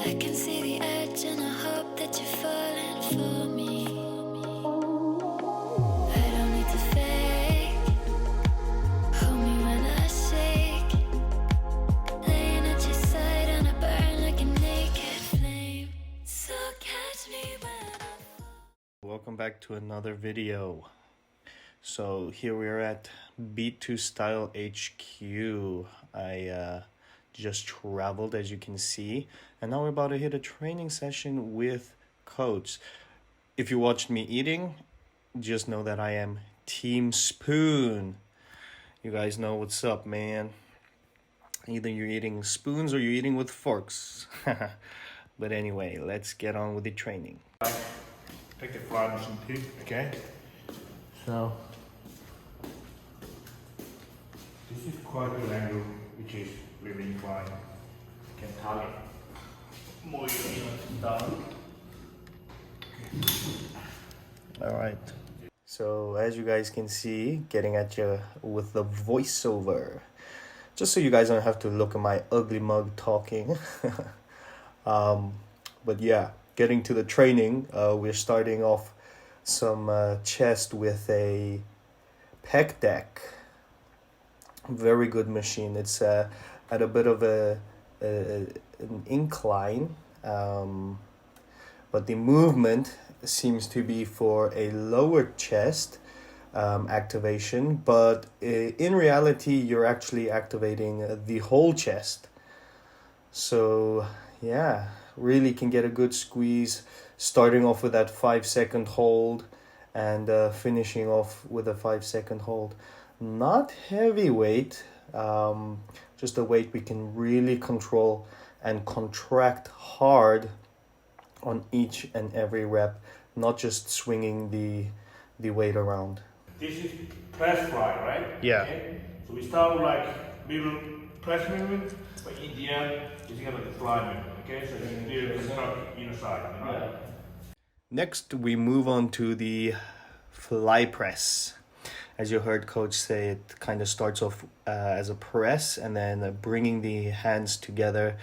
I can see the edge and I hope that you're falling for me. I don't need to fake. Hold me when I shake. Laying at your side and I burn like a naked flame. So catch me when I fall. Welcome back to another video. So here we are at B2 Style HQ. I just traveled, as you can see, and now we're about to hit a training session with coach. If you watched me eating, just know that I am Team Spoon. You guys know what's up, man. Either you're eating spoons or you're eating with forks. But anyway, let's get on with the training. Take the fly machine too, okay? So this is quite a good angle, which is really inclined. You can target more units down. All right. So as you guys can see, getting at you with the voiceover, just so you guys don't have to look at my ugly mug talking. But yeah, getting to the training, we're starting off some chest with a pec deck. Very good machine. It's at a bit of an incline, but the movement seems to be for a lower chest activation, but in reality you're actually activating the whole chest. So yeah, really can get a good squeeze, starting off with that 5-second hold and finishing off with a 5-second hold. Not heavy weight, just a weight we can really control and contract hard on each and every rep, not just swinging the weight around. This is press fly, right? Yeah. Okay? So we start with like little press movement, but in the end, it's gonna be the fly movement, okay? So you can do the stuck inner side, right? Next, we move on to the fly press. As you heard coach say, it kind of starts off as a press and then bringing the hands together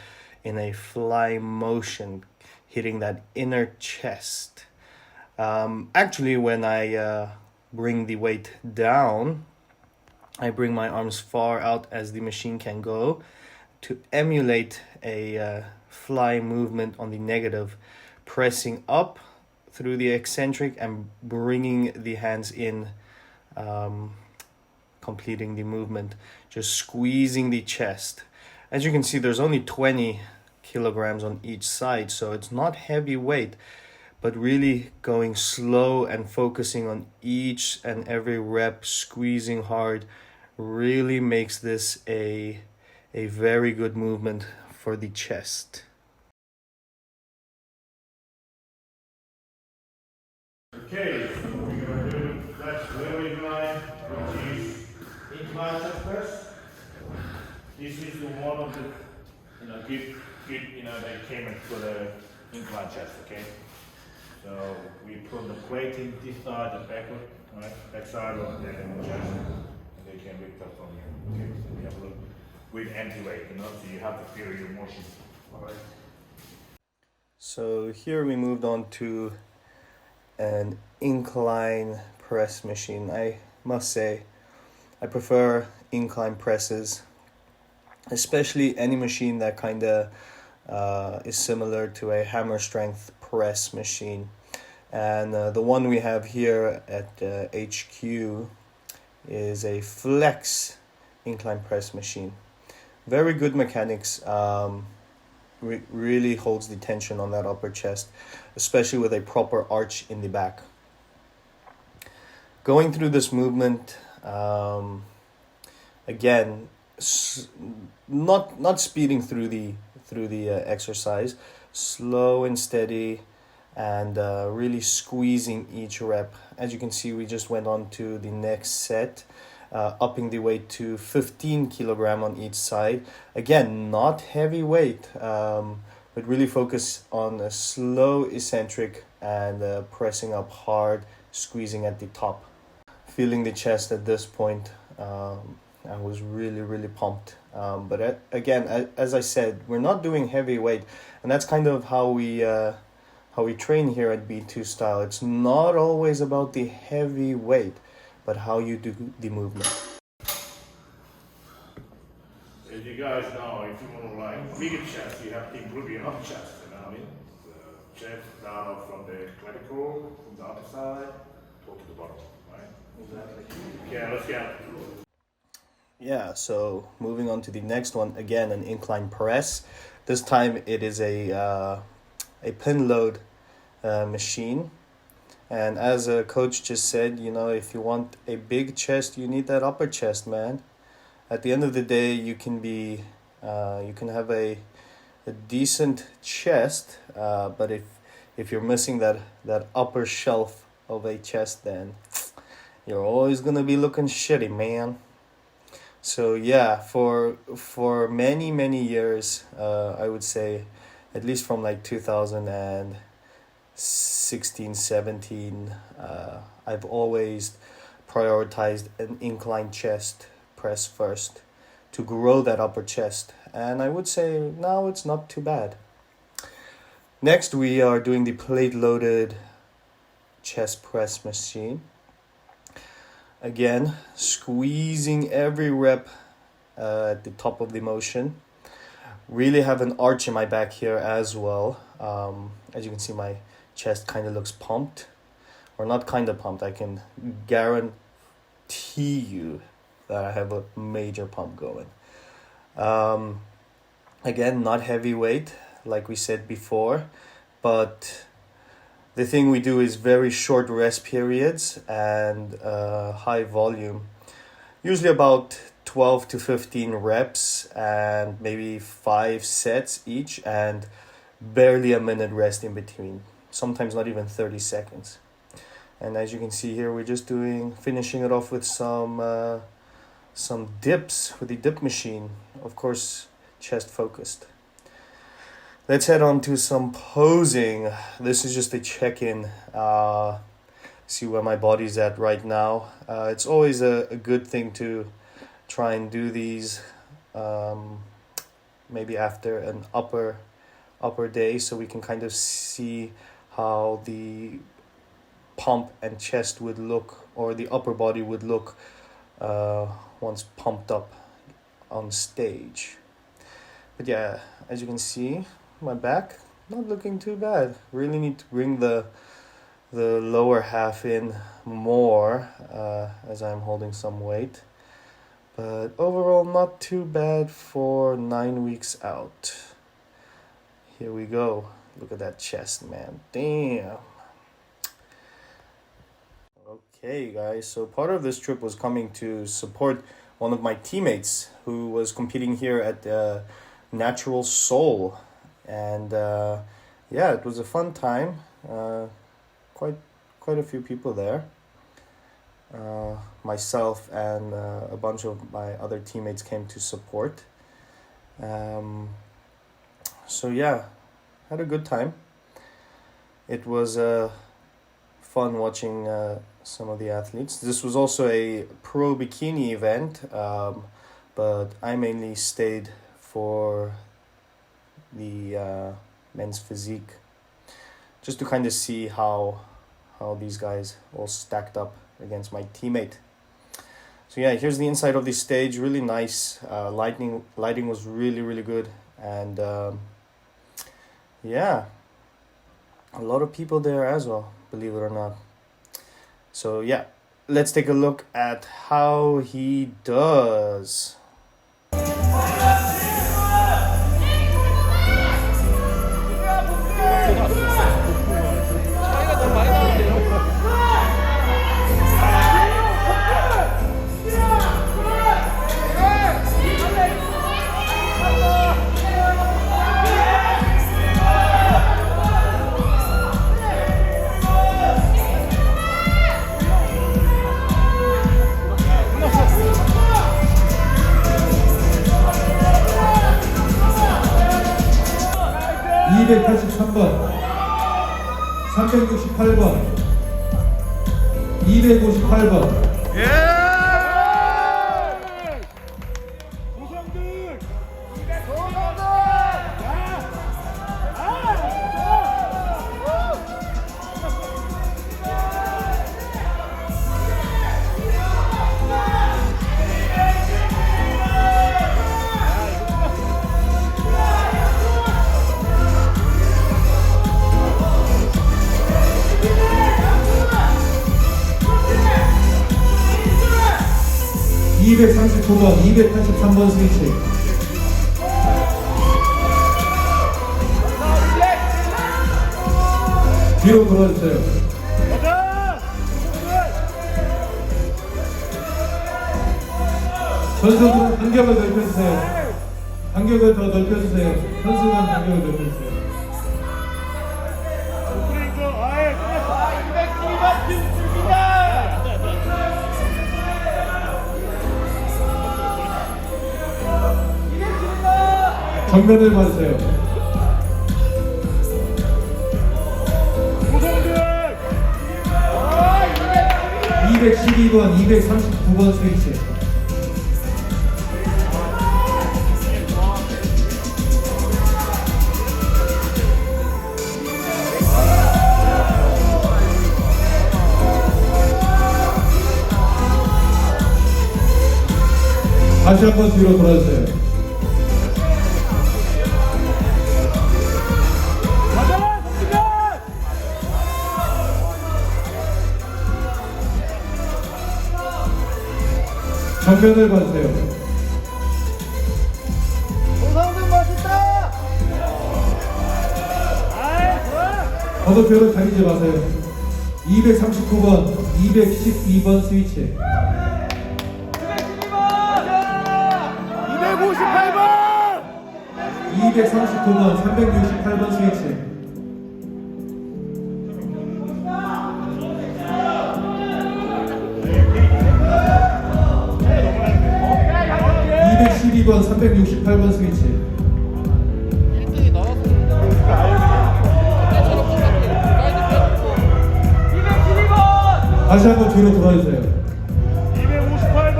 in a fly motion, hitting that inner chest. Actually, when I bring the weight down, I bring my arms far out as the machine can go to emulate a fly movement on the negative, pressing up through the eccentric and bringing the hands in, completing the movement, just squeezing the chest. As you can see, there's only 20 kilograms on each side, so it's not heavy weight, but really going slow and focusing on each and every rep, squeezing hard, really makes this a very good movement for the chest. Okay, so we're gonna do that very line, which is incline chest press. This is the one of the, good, they came in for the incline chest, okay? So we put the plate in this side and backward, right? Back side of the chest, and they can lift up from here. Okay, so we have a look with empty weight, so you have to feel your motion. All right. So here we moved on to an incline press machine. I must say, I prefer incline presses, especially any machine that kind of is similar to a hammer strength press machine. And the one we have here at HQ is a flex incline press machine. Very good mechanics, really holds the tension on that upper chest, especially with a proper arch in the back. Going through this movement, again, not speeding through the exercise, slow and steady, and really squeezing each rep. As you can see, we just went on to the next set, upping the weight to 15 kilogram on each side. Again, not heavy weight, but really focus on a slow eccentric and pressing up hard, squeezing at the top. Feeling the chest at this point, I was really pumped. But again, as I said, we're not doing heavy weight, and that's kind of how we train here at B2 Style. It's not always about the heavy weight, but how you do the movement. As you guys know, if you want to like bigger chest, you have to improve your upper chest. You know what I mean? The chest down from the clavicle, from the upper side, to the bottom, right? Exactly. Okay, let's get. Yeah, so moving on to the next one, again, an incline press. This time it is a pin load machine. And as a coach just said, you know, if you want a big chest, you need that upper chest, man. At the end of the day, you can have a decent chest, but if you're missing that upper shelf of a chest, then you're always gonna be looking shitty, man. So yeah, for many years, I would say, at least from like 2016, 17, I've always prioritized an incline chest press first to grow that upper chest, and I would say now it's not too bad. Next, we are doing the plate loaded chest press machine. Again, squeezing every rep at the top of the motion. Really have an arch in my back here as well. As you can see, my chest kind of looks pumped, or not kind of pumped. I can guarantee you that I have a major pump going. Again, not heavyweight, like we said before, but the thing we do is very short rest periods and high volume. Usually about 12 to 15 reps and maybe 5 sets each, and barely a minute rest in between. Sometimes not even 30 seconds. And as you can see here, we're just finishing it off with some dips with the dip machine. Of course, chest focused. Let's head on to some posing. This is just a check-in. See where my body's at right now. It's always a good thing to try and do these maybe after an upper day, so we can kind of see how the pump and chest would look, or the upper body would look once pumped up on stage. But yeah, as you can see, my back not looking too bad. Really need to bring the lower half in more as I'm holding some weight. But overall, not too bad for 9 weeks out. Here we go. Look at that chest, man. Damn. Okay, guys. So part of this trip was coming to support one of my teammates who was competing here at Natural Seoul. And yeah, it was a fun time. Quite a few people there. Myself and a bunch of my other teammates came to support. So yeah, had a good time. It was fun watching some of the athletes. This was also a pro bikini event, but I mainly stayed for the men's physique, just to kind of see how these guys all stacked up against my teammate. So yeah, here's the inside of the stage. Really nice. Lighting was really good, and yeah, a lot of people there as well, believe it or not. So yeah, let's take a look at how he does. (283번) (368번) (258번) 239번, 283번 스위치. 뒤로 돌아주세요. 선수들은 간격을 넓혀주세요. 간격을 더 넓혀주세요. 선수간 간격을 넓혀주세요. 정면을 봐주세요. 212번, 239번 스위치. 다시 한번 뒤로 돌아주세요. 정면을 봐주세요. 조성준 멋있다! 거도표를 가리지 마세요. 239번, 212번 스위치. 258번! 239번, 368번 스위치. 212번, 368번 스위치. 1등이 나왔었는데 212번! 다시 한번 뒤로 돌아주세요. 258번.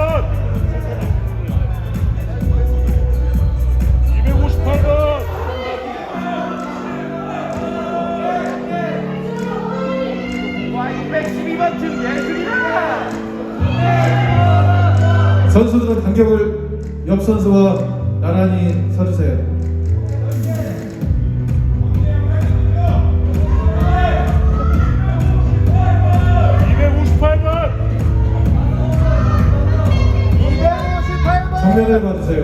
258번. 와 212번 중 예술이다! 선수들은 간격을 옆 선수와 나란히 서주세요. 258번. 258번! 정면을 봐주세요.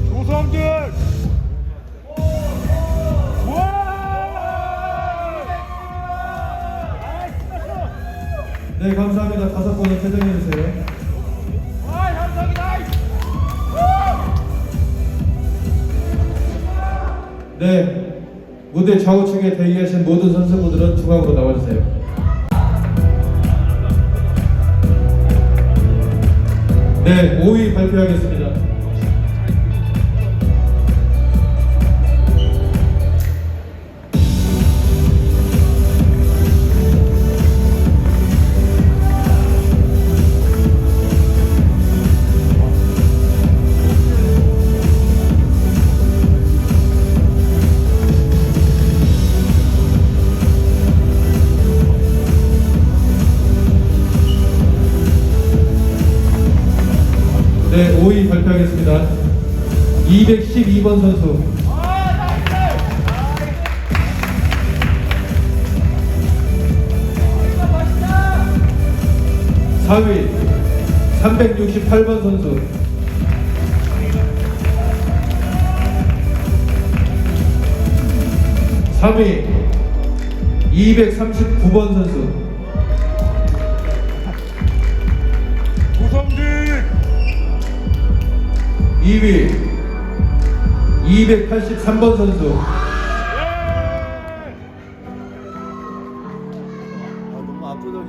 조성준. 네, 감사합니다. 5번을 퇴장해주세요. 와 현석이다! 네, 무대 좌우측에 대기하신 모든 선수분들은 중앙으로 나와주세요. 네, 5위 발표하겠습니다. 네, 5위 발표하겠습니다. 212번 선수. 4위 368번 선수. 3위 239번 선수. 조성준. 2위 283번 선수.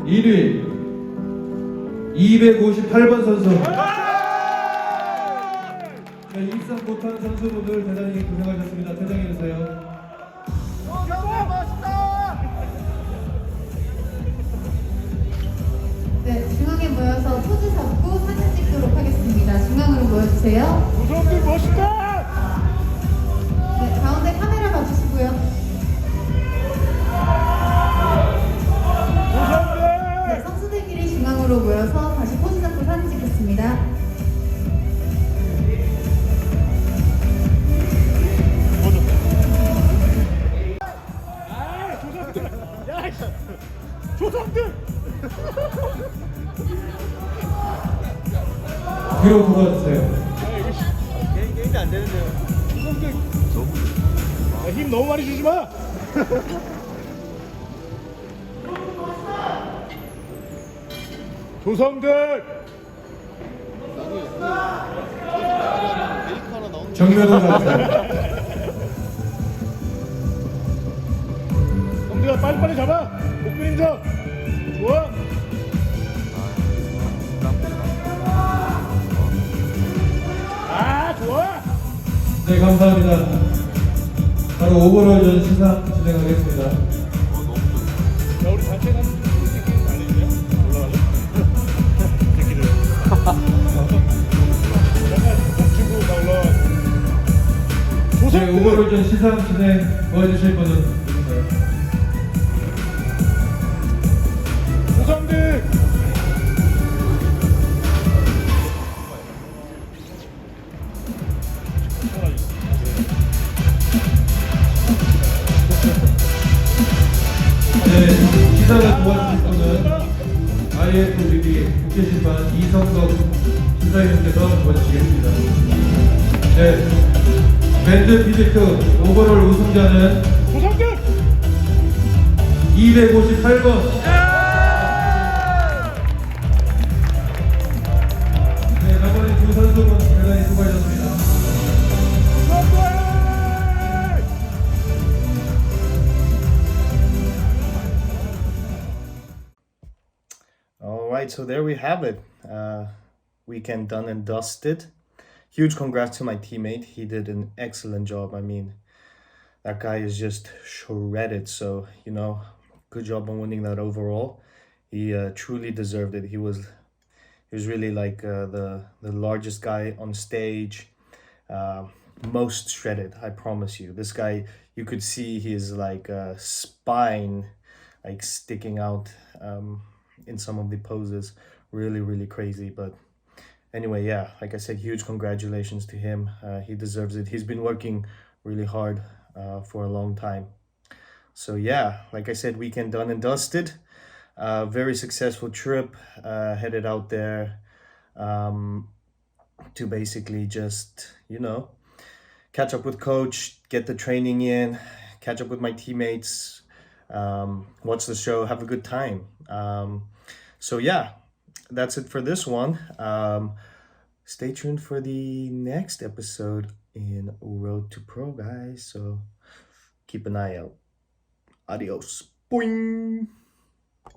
1위 258번 선수. 네, 입상 못한 선수분들 대단히 고생하셨습니다. 퇴장해주세요. 조성준 멋있다! 네, 중앙에 모여서 포즈 잡고 사진 찍도록 하겠습니다. 중앙으로 모여주세요. 조성준 멋있다. 네, 가운데 카메라 봐주시고요. 네, 선수들끼리 중앙으로 모여서 다시 포즈 잡고 사진 찍겠습니다. 조성준. 뒤로 돌아주세요. 게임이 안 되는데요. 야, 힘 너무 많이 주지 마. 조성들. 정면으로 가주세요. 성대가 빨리빨리 잡아. 복근 인정. 좋아. 아, 좋아. 네, 감사합니다. 바로 오버롤전 시상 진행하겠습니다. 야, 우리 단체 가는 새끼 아니냐? 올라가자. 새끼들. 잠깐 멈추고 나 올라가. 네, 오버롤전 시상 진행 도와주실 분은 누구세요? 조상들. 네, 시상을 도와주실 분은 IFBB 국제심판 이성덕 심사위원께서 도와주시겠습니다. 네, 밴드 피지크 오버롤 우승자는 조상들. 258번. 네, 나머지 두 선수분 대단히 수고하셨습니다. All right, so there we have it. Weekend done and dusted. Huge congrats to my teammate. He did an excellent job. I mean, that guy is just shredded. So, good job on winning that overall. He truly deserved it. He was really like the largest guy on stage, most shredded. I promise you. This guy, you could see his like spine like sticking out in some of the poses. Really, really crazy. But anyway, yeah, like I said, huge congratulations to him. He deserves it. He's been working really hard for a long time. So yeah, like I said, weekend done and dusted. Very successful trip. Headed out there to basically just, catch up with coach, get the training in, catch up with my teammates, watch the show, have a good time. So yeah, that's it for this one. Stay tuned for the next episode in Road to Pro, guys. So keep an eye out. Adios. Boing.